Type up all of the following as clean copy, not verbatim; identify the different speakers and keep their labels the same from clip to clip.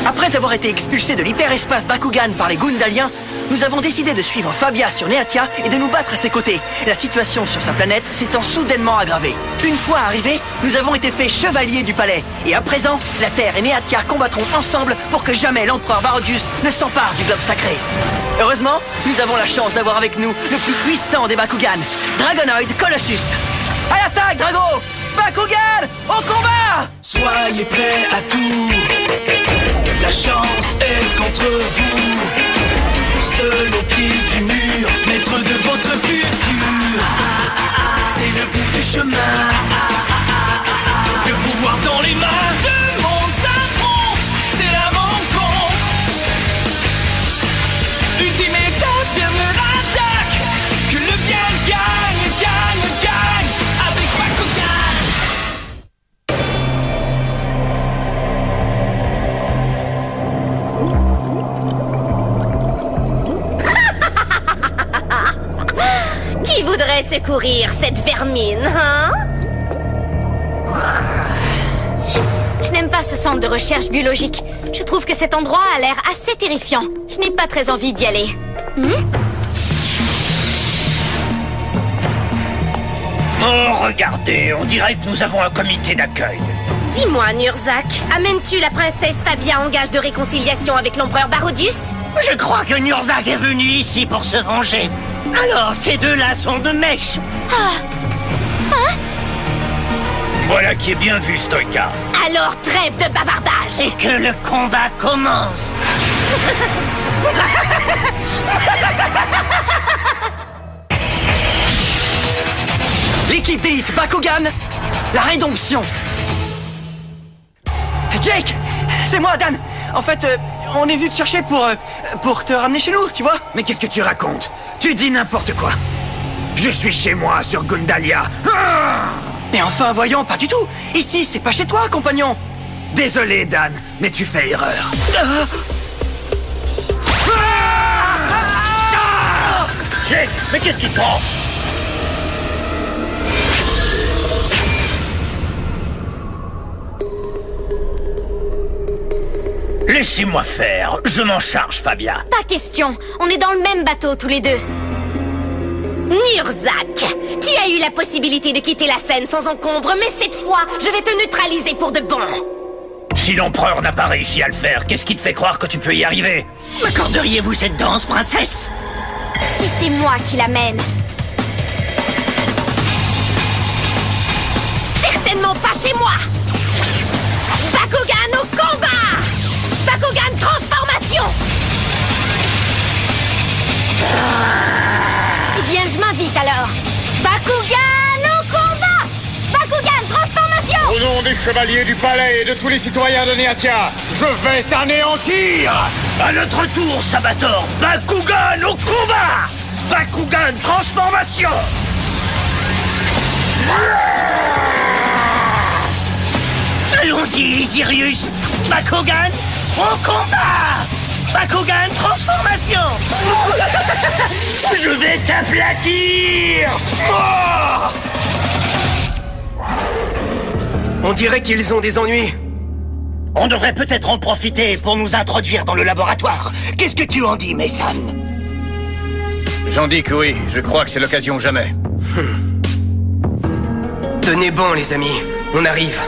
Speaker 1: Après avoir été expulsés de l'hyperespace Bakugan par les Gundaliens, nous avons décidé de suivre Fabia sur Neatia et de nous battre à ses côtés. La situation sur sa planète s'étant soudainement aggravée. Une fois arrivés, nous avons été faits chevaliers du palais. Et à présent, la Terre et Neatia combattront ensemble pour que jamais l'empereur Barodius ne s'empare du globe sacré. Heureusement, nous avons la chance d'avoir avec nous le plus puissant des Bakugan, Dragonoid Colossus. À l'attaque, Drago! Bakugan, au combat!
Speaker 2: Soyez prêts à tout. La chance est contre vous. Seul au pied du mur, maître de votre futur. C'est le bout du chemin. Le pouvoir dans les mains. Deux mondes s'affrontent, c'est la rencontre. Ultimate dernière attaque. Que le bien gagne, gagne, gagne. Avec Bakugan.
Speaker 3: Qui voudrait secourir cette vermine, hein? Je n'aime pas ce centre de recherche biologique. Je trouve que cet endroit a l'air assez terrifiant. Je n'ai pas très envie d'y aller.
Speaker 4: Oh, regardez, on dirait que nous avons un comité d'accueil.
Speaker 3: Dis-moi, Nurzak, amènes-tu la princesse Fabia en gage de réconciliation avec l'empereur Barodius?
Speaker 4: Je crois que Nurzak est venu ici pour se venger. Alors, ces deux-là sont de mèche. Voilà qui est bien vu, Stoïka.
Speaker 3: Alors trêve de bavardage.
Speaker 4: Et que le combat commence.
Speaker 1: L'équipe d'élite Bakugan, la rédemption. Jake, c'est moi, Dan. En fait, on est venu te chercher pour te ramener chez nous, tu vois.
Speaker 5: Mais qu'est-ce que tu racontes? Tu dis n'importe quoi. Je suis chez moi sur Gundalia.
Speaker 1: Mais enfin, voyons, pas du tout. Ici, c'est pas chez toi, compagnon.
Speaker 5: Désolé, Dan, mais tu fais erreur.
Speaker 4: Jake, mais qu'est-ce qui te prend? Laissez-moi faire, je m'en charge, Fabia.
Speaker 3: Pas question, on est dans le même bateau tous les deux. Nurzak, tu as eu la possibilité de quitter la scène sans encombre, mais cette fois, je vais te neutraliser pour de bon.
Speaker 4: Si l'empereur n'a pas réussi à le faire, qu'est-ce qui te fait croire que tu peux y arriver? M'accorderiez-vous cette danse, princesse?
Speaker 3: Si c'est moi qui l'amène. Certainement pas chez moi. Bakugan au combat! Bakugan transformation! Eh bien, je m'invite alors. Bakugan au combat! Bakugan transformation!
Speaker 6: Au nom des chevaliers du palais et de tous les citoyens de Neatia, je vais t'anéantir!
Speaker 4: À notre tour, Sabator, Bakugan au combat! Bakugan transformation! Allons-y, Dirius! Bakugan au combat! Bakugan transformation! Je vais t'aplatir! Oh!
Speaker 7: On dirait qu'ils ont des ennuis.
Speaker 4: On devrait peut-être en profiter pour nous introduire dans le laboratoire. Qu'est-ce que tu en dis, Mason?
Speaker 6: J'en dis que oui, je crois que c'est l'occasion jamais.
Speaker 7: Tenez bon, les amis, on arrive.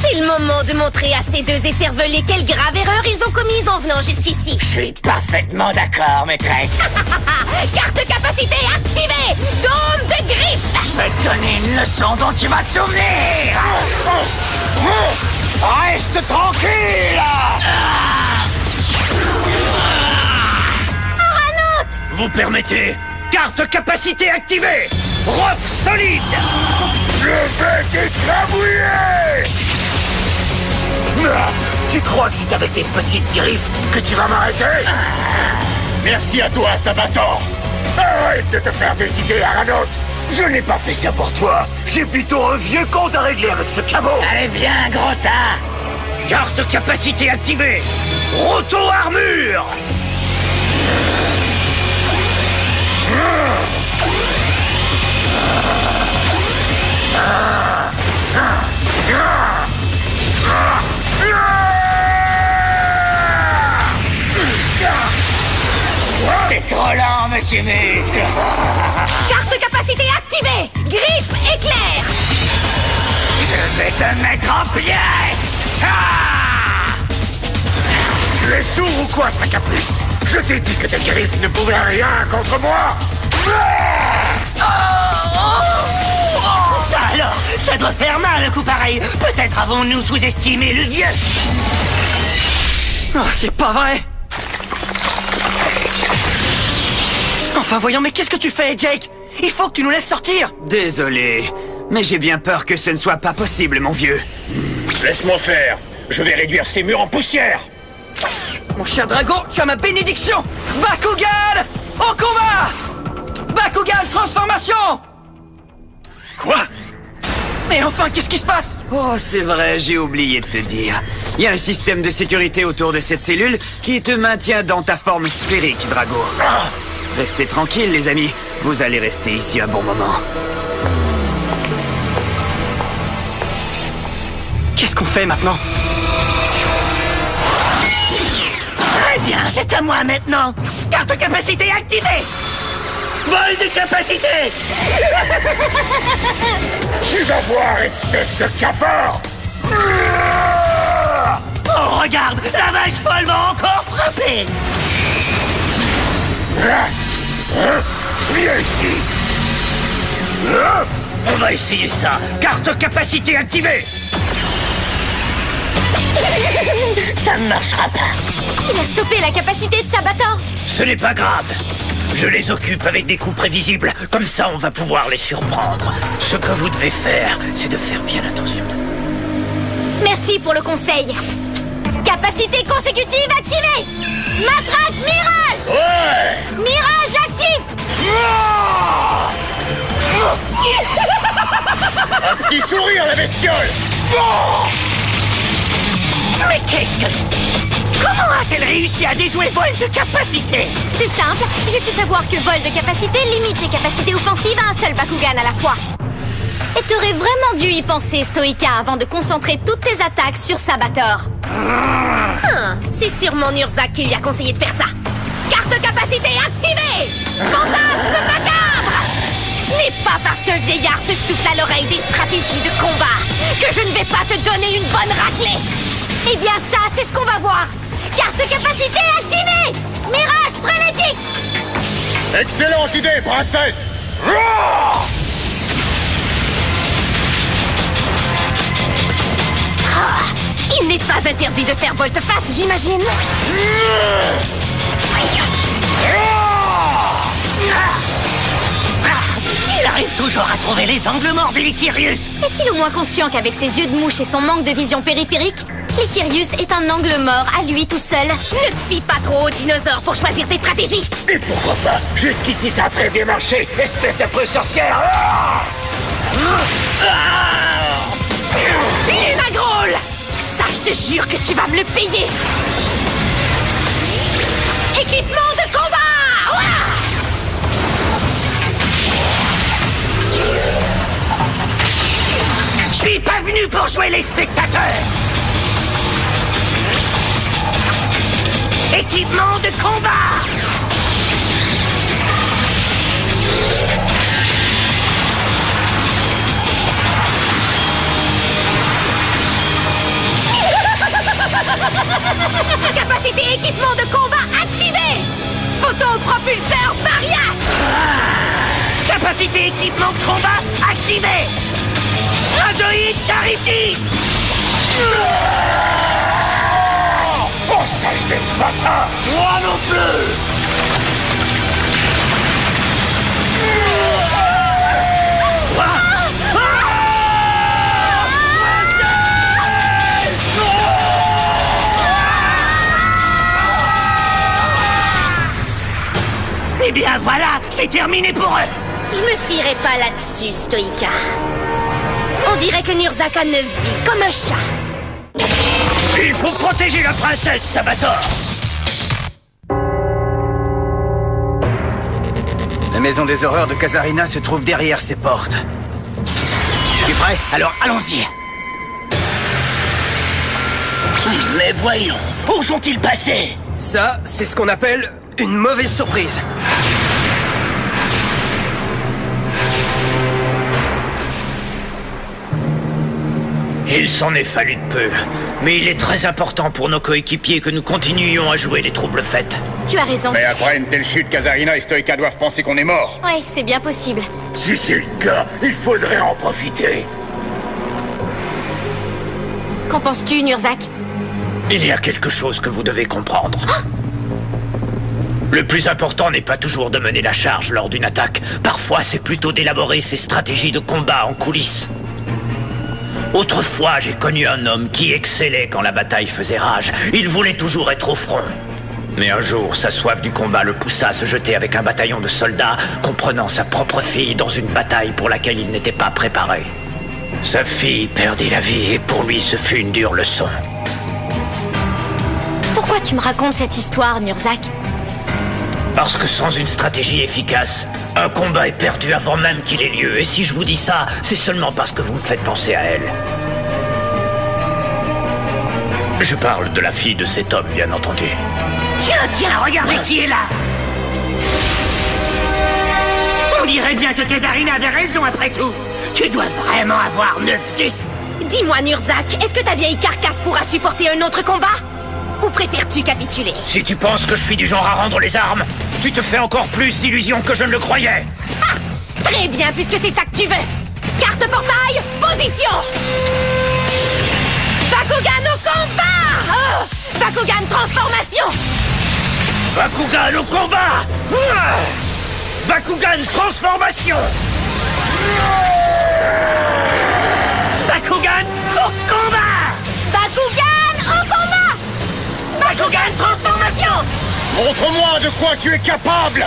Speaker 3: C'est le moment de montrer à ces deux écervelés quelle grave erreur ils ont commise en venant jusqu'ici.
Speaker 4: Je suis parfaitement d'accord, maîtresse.
Speaker 3: Carte capacité activée! Dôme de griffes!
Speaker 4: Je vais te donner une leçon dont tu vas te souvenir. Reste tranquille.
Speaker 3: Aranote!
Speaker 4: Vous permettez? Carte capacité activée. Roc solide. Je vais t'écrabouiller. Tu crois que c'est avec tes petites griffes que tu vas m'arrêter?
Speaker 6: Merci à toi, Sabator!
Speaker 4: Arrête de te faire des idées, Aranote. Je n'ai pas fait ça pour toi. J'ai plutôt un vieux compte à régler avec ce cabot. Allez, viens, gros tas. Carte capacité activée. Roto-armure. monsieur Muscle.
Speaker 3: Carte capacité activée. Griffe éclair.
Speaker 4: Je vais te mettre en pièces.
Speaker 6: Tu es sourd ou quoi, sac à puce? Je t'ai dit que tes griffes ne pouvaient rien contre moi.
Speaker 1: Ça alors, ça doit faire mal un coup pareil. Peut-être avons-nous sous-estimé le vieux. Oh, c'est pas vrai. Enfin voyons, mais qu'est-ce que tu fais, Jake? Il faut que tu nous laisses sortir.
Speaker 5: Désolé, mais j'ai bien peur que ce ne soit pas possible, mon vieux.
Speaker 6: Laisse-moi faire. Je vais réduire ces murs en poussière.
Speaker 1: Mon cher Drago, tu as ma bénédiction. Bakugan, au combat. Bakugan, transformation.
Speaker 6: Quoi?
Speaker 1: Mais enfin, qu'est-ce qui se passe?
Speaker 5: Oh, c'est vrai, j'ai oublié de te dire. Il y a un système de sécurité autour de cette cellule qui te maintient dans ta forme sphérique, Drago. Restez tranquilles, les amis. Vous allez rester ici un bon moment.
Speaker 1: Qu'est-ce qu'on fait maintenant? Très bien, c'est à moi maintenant. Carte capacité activée. Vol de capacité.
Speaker 6: Tu vas voir, espèce de cafard.
Speaker 1: Oh, regarde, la vache folle va encore frapper.
Speaker 6: Viens ici.
Speaker 4: On va essayer ça. Carte capacité activée.
Speaker 1: Ça ne marchera pas.
Speaker 3: Il a stoppé la capacité de Sabator.
Speaker 4: Ce n'est pas grave. Je les occupe avec des coups prévisibles. Comme ça, on va pouvoir les surprendre. Ce que vous devez faire, c'est de faire bien attention.
Speaker 3: Merci pour le conseil. Capacité consécutive activée. Matraque Mirage.
Speaker 4: Ouais!
Speaker 3: Mirage actif.
Speaker 6: Un petit sourire, la bestiole.
Speaker 1: Mais qu'est-ce que... Comment a-t-elle réussi à déjouer vol de capacité?
Speaker 3: C'est simple, j'ai pu savoir que vol de capacité limite les capacités offensives à un seul Bakugan à la fois. Et t'aurais vraiment dû y penser, Stoïka, avant de concentrer toutes tes attaques sur Sabator. C'est sûrement Nurzak qui lui a conseillé de faire ça. Carte capacité activée. Fantasme macabre. Ce n'est pas parce qu'un vieillard te souffle à l'oreille des stratégies de combat que je ne vais pas te donner une bonne raclée. Eh bien ça, c'est ce qu'on va voir. Carte capacité activée. Mirage frénétique.
Speaker 6: Excellente idée, princesse.
Speaker 3: Il n'est pas interdit de faire volte-face, j'imagine.
Speaker 1: Il arrive toujours à trouver les angles morts de Lytirius.
Speaker 3: Est-il au moins conscient qu'avec ses yeux de mouche et son manque de vision périphérique, Lytirius est un angle mort à lui tout seul? Ne te fie pas trop aux dinosaures pour choisir tes stratégies.
Speaker 6: Et pourquoi pas? Jusqu'ici, ça a très bien marché, espèce d'affreuse sorcière.
Speaker 3: Lumagrole! Ça, je te jure que tu vas me le payer. Équipement de combat! Ouah!
Speaker 1: Je suis pas venu pour jouer les spectateurs. Équipement de combat.
Speaker 3: Capacité équipement de combat activée. Photopropulseur Varias.
Speaker 1: Capacité équipement de combat activée. Razoïde Charybdis.
Speaker 6: Oh, ça, je n'aime pas ça.
Speaker 1: Moi non plus. Eh bien voilà, c'est terminé pour eux.
Speaker 3: Je me fierai pas là-dessus, Stoïka. On dirait que Nurzaka ne vit comme un chat.
Speaker 4: Il faut protéger la princesse, Sabator.
Speaker 7: La maison des horreurs de Kazarina se trouve derrière ces portes.
Speaker 1: Tu es prêt? Alors allons-y. Mais voyons, où sont-ils passés?
Speaker 7: Ça, c'est ce qu'on appelle une mauvaise surprise.
Speaker 4: Il s'en est fallu de peu, mais il est très important pour nos coéquipiers que nous continuions à jouer les troubles fêtes.
Speaker 3: Tu as raison.
Speaker 6: Mais après une telle chute, Kazarina et Stoïka doivent penser qu'on est mort.
Speaker 3: Ouais, c'est bien possible.
Speaker 4: Si c'est le cas, il faudrait en profiter.
Speaker 3: Qu'en penses-tu, Nurzak?
Speaker 4: Il y a quelque chose que vous devez comprendre. Le plus important n'est pas toujours de mener la charge lors d'une attaque. Parfois, c'est plutôt d'élaborer ses stratégies de combat en coulisses. Autrefois, j'ai connu un homme qui excellait quand la bataille faisait rage. Il voulait toujours être au front. Mais un jour, sa soif du combat le poussa à se jeter avec un bataillon de soldats, comprenant sa propre fille dans une bataille pour laquelle il n'était pas préparé. Sa fille perdit la vie et pour lui, ce fut une dure leçon.
Speaker 3: Pourquoi tu me racontes cette histoire, Nurzak?
Speaker 4: Parce que sans une stratégie efficace, un combat est perdu avant même qu'il ait lieu. Et si je vous dis ça, c'est seulement parce que vous me faites penser à elle. Je parle de la fille de cet homme, bien entendu.
Speaker 1: Tiens, regardez qui est là. On dirait bien que Kazarina avait raison après tout. Tu dois vraiment avoir 9 vies.
Speaker 3: Dis-moi, Nurzak, est-ce que ta vieille carcasse pourra supporter un autre combat? Ou préfères-tu capituler?
Speaker 4: Si tu penses que je suis du genre à rendre les armes, tu te fais encore plus d'illusions que je ne le croyais.
Speaker 3: Ah! Très bien, puisque c'est ça que tu veux. Carte portail, position! Bakugan au combat! Oh! Bakugan transformation!
Speaker 4: Bakugan au combat! Bakugan transformation!
Speaker 1: Bakugan au combat!
Speaker 3: Bakugan au combat!
Speaker 1: Bakugan transformation!
Speaker 6: Montre-moi de quoi tu es capable,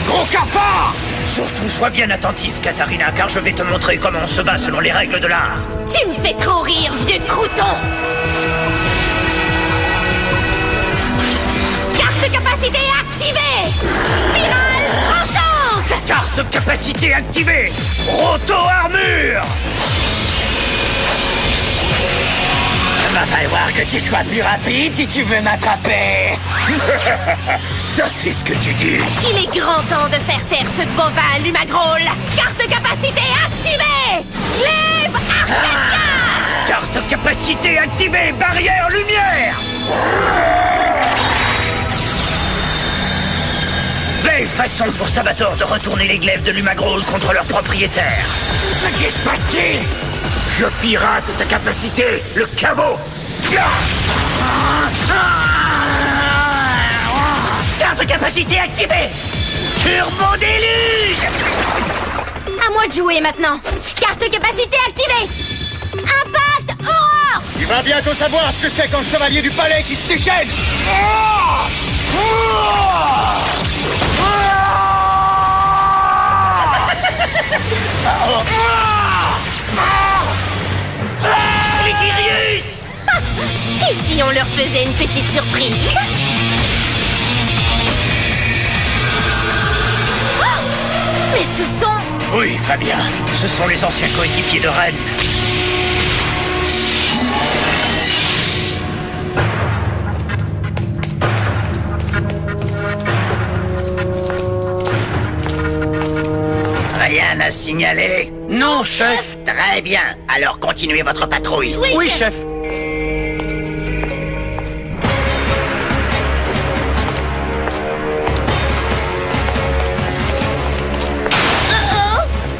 Speaker 6: gros cafard!
Speaker 4: Surtout, sois bien attentif, Kazarina, car je vais te montrer comment on se bat selon les règles de l'art.
Speaker 3: Tu me fais trop rire, vieux crouton! Carte capacité activée! Spirale tranchante!
Speaker 4: Carte capacité activée! Roto-armure!
Speaker 1: Va falloir que tu sois plus rapide si tu veux m'attraper.
Speaker 4: Ça, c'est ce que tu dis.
Speaker 3: Il est grand temps de faire taire ce bovin Lumagrol! Carte capacité activée! Glaive Arcadia!
Speaker 4: Carte capacité activée! Barrière lumière! Belle façon pour Sabator de retourner les glaives de Lumagrol contre leur propriétaire.
Speaker 1: Mais qu'est-ce qui se passe-t-il?
Speaker 4: Je pirate ta capacité, le cabot!
Speaker 1: Carte capacité activée!
Speaker 4: Turbo déluge!
Speaker 3: À moi de jouer maintenant! Carte capacité activée! Impact Aurore!
Speaker 6: Tu vas bientôt savoir ce que c'est qu'un chevalier du palais qui se déchaîne!
Speaker 4: Frigirius!
Speaker 3: Et si on leur faisait une petite surprise? Oh! Mais ce sont...
Speaker 4: Oui, Fabien, ce sont les anciens coéquipiers de Rennes.
Speaker 1: Rien à signaler?
Speaker 7: Non, chef.
Speaker 1: Très bien. Alors continuez votre patrouille.
Speaker 7: Oui, chef.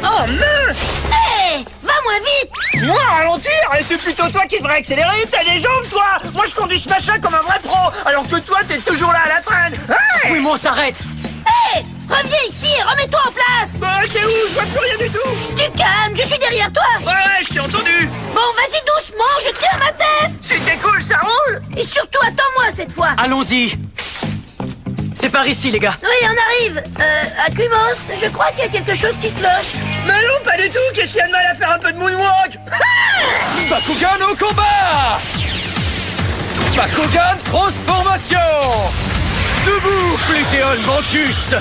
Speaker 1: Oh mince!
Speaker 3: Hé! Va moins vite!
Speaker 1: Moi ralentir? Et c'est plutôt toi qui devrais accélérer. T'as des jambes, toi! Moi je conduis ce machin comme un vrai pro, alors que toi t'es toujours là à la traîne. Hey!
Speaker 7: Oui, mais on s'arrête.
Speaker 3: Hé! Reviens ici et remets-toi en place!
Speaker 1: Bah, t'es où? Je vois plus rien du tout.
Speaker 3: Du calme, je suis derrière toi!
Speaker 1: Ouais, je t'ai entendu.
Speaker 3: Bon, vas-y doucement, je tiens ma tête!
Speaker 1: C'était cool, ça roule.
Speaker 3: Et surtout, attends-moi cette fois!
Speaker 7: Allons-y. C'est par ici, les gars.
Speaker 3: Oui, on arrive! Aquimos, je crois qu'il y a quelque chose qui cloche.
Speaker 1: Mais non, pas du tout. Qu'est-ce qu'il y a de mal à faire un peu de moonwalk?
Speaker 6: Bakugan au combat! Bakugan transformation! Debout, Plétéon Mantus!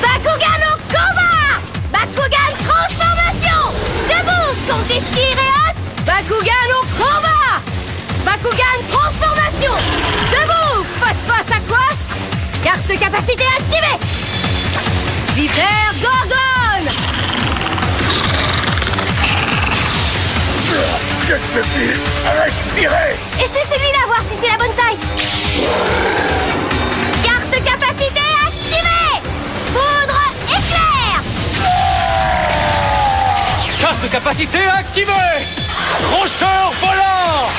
Speaker 3: Bakugan au combat! Bakugan transformation! Debout, Contesti Reos! Bakugan au combat! Bakugan transformation! Debout, Phosphos Aquos! Carte capacité activée! Vipère Gorgone!
Speaker 4: Je ne peux plus respirer.
Speaker 3: Et c'est celui-là, voir si c'est la bonne taille. Carte capacité activée. Poudre éclair.
Speaker 6: Carte capacité activée. Rocheur volant.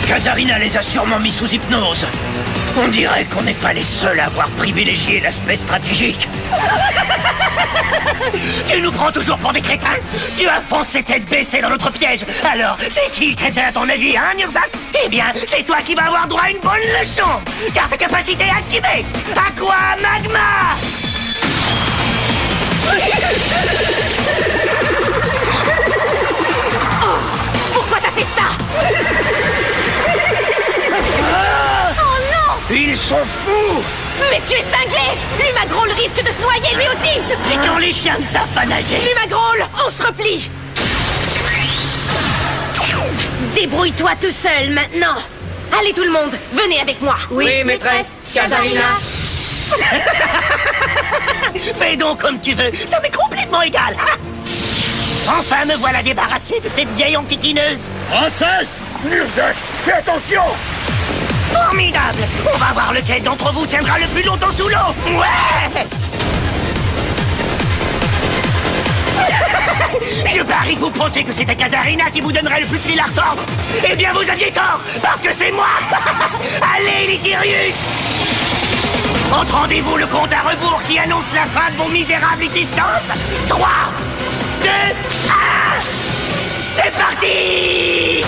Speaker 4: Kazarina les a sûrement mis sous hypnose. On dirait qu'on n'est pas les seuls à avoir privilégié l'aspect stratégique. Tu nous prends toujours pour des crétins. Tu as foncé tête baissée dans notre piège. Alors, c'est qui le crétin à ton avis, hein, Nurzak? Eh bien, c'est toi qui vas avoir droit à une bonne leçon. Carte capacité activée. Aqua Magma.
Speaker 3: Oh, pourquoi t'as fait ça? Oh non!
Speaker 4: Ils sont fous.
Speaker 3: Mais tu es cinglé! Lumagrol risque de se noyer lui aussi!
Speaker 4: Depuis quand les chiens ne savent pas nager?
Speaker 3: Lumagrol, on se replie! Débrouille-toi tout seul maintenant! Allez tout le monde, venez avec moi!
Speaker 8: Oui, maîtresse Kazarina.
Speaker 4: Fais donc comme tu veux, ça m'est complètement égal. Enfin, me voilà débarrassé de cette vieille enquiquineuse.
Speaker 6: Princesse!
Speaker 4: Nurzak, fais attention! Formidable! On va voir lequel d'entre vous tiendra le plus longtemps sous l'eau! Ouais! Je parie que vous pensez que c'était Kazarina qui vous donnerait le plus de fil à retordre! Eh bien, vous aviez tort, parce que c'est moi! Allez, les Kyrius! Entendez-vous le compte à rebours qui annonce la fin de vos misérables existences? 3, 2, 1... C'est parti!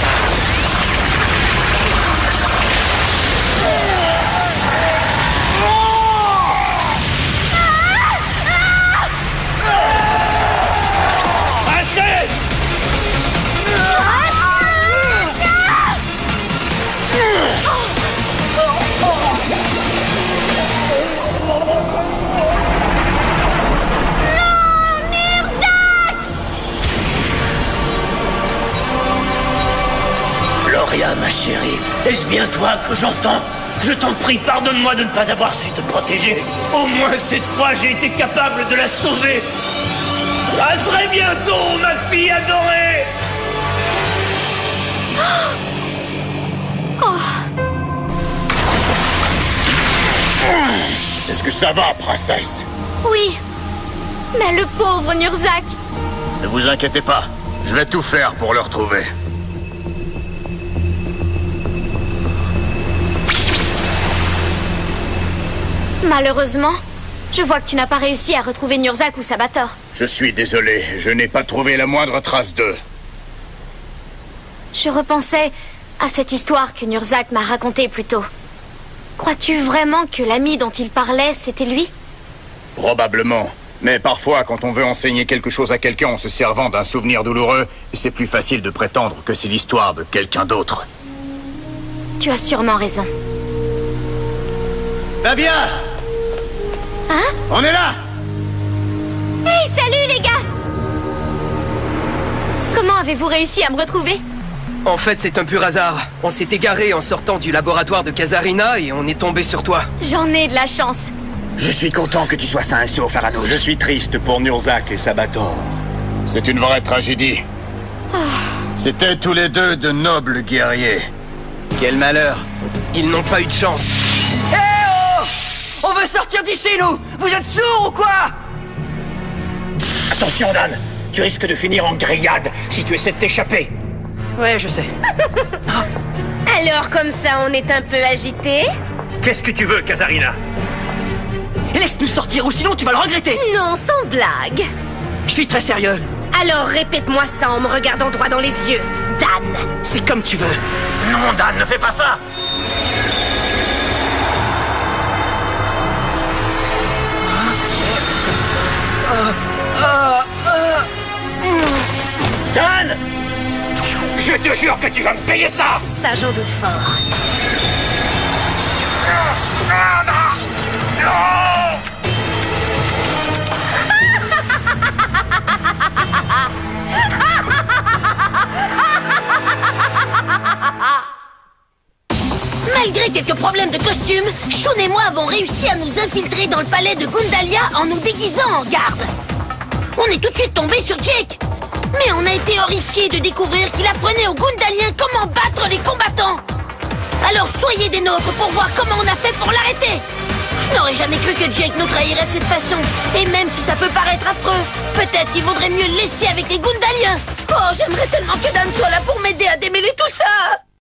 Speaker 4: Floria, ma chérie, est-ce bien toi que j'entends? Je t'en prie, pardonne-moi de ne pas avoir su te protéger. Au moins cette fois, j'ai été capable de la sauver. À très bientôt, ma fille adorée.
Speaker 6: Est-ce que ça va, princesse?
Speaker 3: Oui, mais le pauvre Nurzak!
Speaker 6: Ne vous inquiétez pas, je vais tout faire pour le retrouver.
Speaker 3: Malheureusement, je vois que tu n'as pas réussi à retrouver Nurzak ou Sabator.
Speaker 6: Je suis désolé, je n'ai pas trouvé la moindre trace d'eux.
Speaker 3: Je repensais à cette histoire que Nurzak m'a racontée plus tôt. Crois-tu vraiment que l'ami dont il parlait, c'était lui?
Speaker 6: Probablement. Mais parfois, quand on veut enseigner quelque chose à quelqu'un en se servant d'un souvenir douloureux, c'est plus facile de prétendre que c'est l'histoire de quelqu'un d'autre.
Speaker 3: Tu as sûrement raison.
Speaker 7: Fabien!
Speaker 3: Hein?
Speaker 7: On est là!
Speaker 3: Hey, salut les gars! Comment avez-vous réussi à me retrouver?
Speaker 8: En fait, c'est un pur hasard. On s'est égaré en sortant du laboratoire de Kazarina et on est tombé sur toi.
Speaker 3: J'en ai de la chance.
Speaker 7: Je suis content que tu sois sain et sauf, Aranos.
Speaker 6: Je suis triste pour Nurzak et Sabator. C'est une vraie tragédie. C'étaient tous les deux de nobles guerriers.
Speaker 7: Quel malheur!
Speaker 8: Ils n'ont pas eu de chance.
Speaker 1: Eh oh! On veut sortir d'ici, nous! Vous êtes sourds ou quoi?
Speaker 4: Attention, Dan. Tu risques de finir en grillade si tu essaies de t'échapper.
Speaker 1: Ouais, je sais.
Speaker 3: Alors comme ça, on est un peu agité?
Speaker 4: Qu'est-ce que tu veux, Kazarina?
Speaker 1: Laisse-nous sortir ou sinon tu vas le regretter!
Speaker 3: Non, sans blague.
Speaker 1: Je suis très sérieux.
Speaker 3: Alors répète-moi ça en me regardant droit dans les yeux, Dan.
Speaker 1: C'est comme tu veux.
Speaker 4: Non, Dan, ne fais pas ça. Dan! Je te jure que tu vas me payer ça!
Speaker 3: Ça, j'en doute fort. Malgré quelques problèmes de costume, Shun et moi avons réussi à nous infiltrer dans le palais de Gundalia en nous déguisant en garde. On est tout de suite tombé sur Jake.
Speaker 9: Mais on a été horrifiés de découvrir qu'il apprenait aux Gundaliens comment battre les combattants. Alors soyez des nôtres pour voir comment on a fait pour l'arrêter. Je n'aurais jamais cru que Jake nous trahirait de cette façon. Et même si ça peut paraître affreux, peut-être qu'il vaudrait mieux le laisser avec les Gundaliens. Oh, j'aimerais tellement que Dan soit là pour m'aider à démêler tout ça.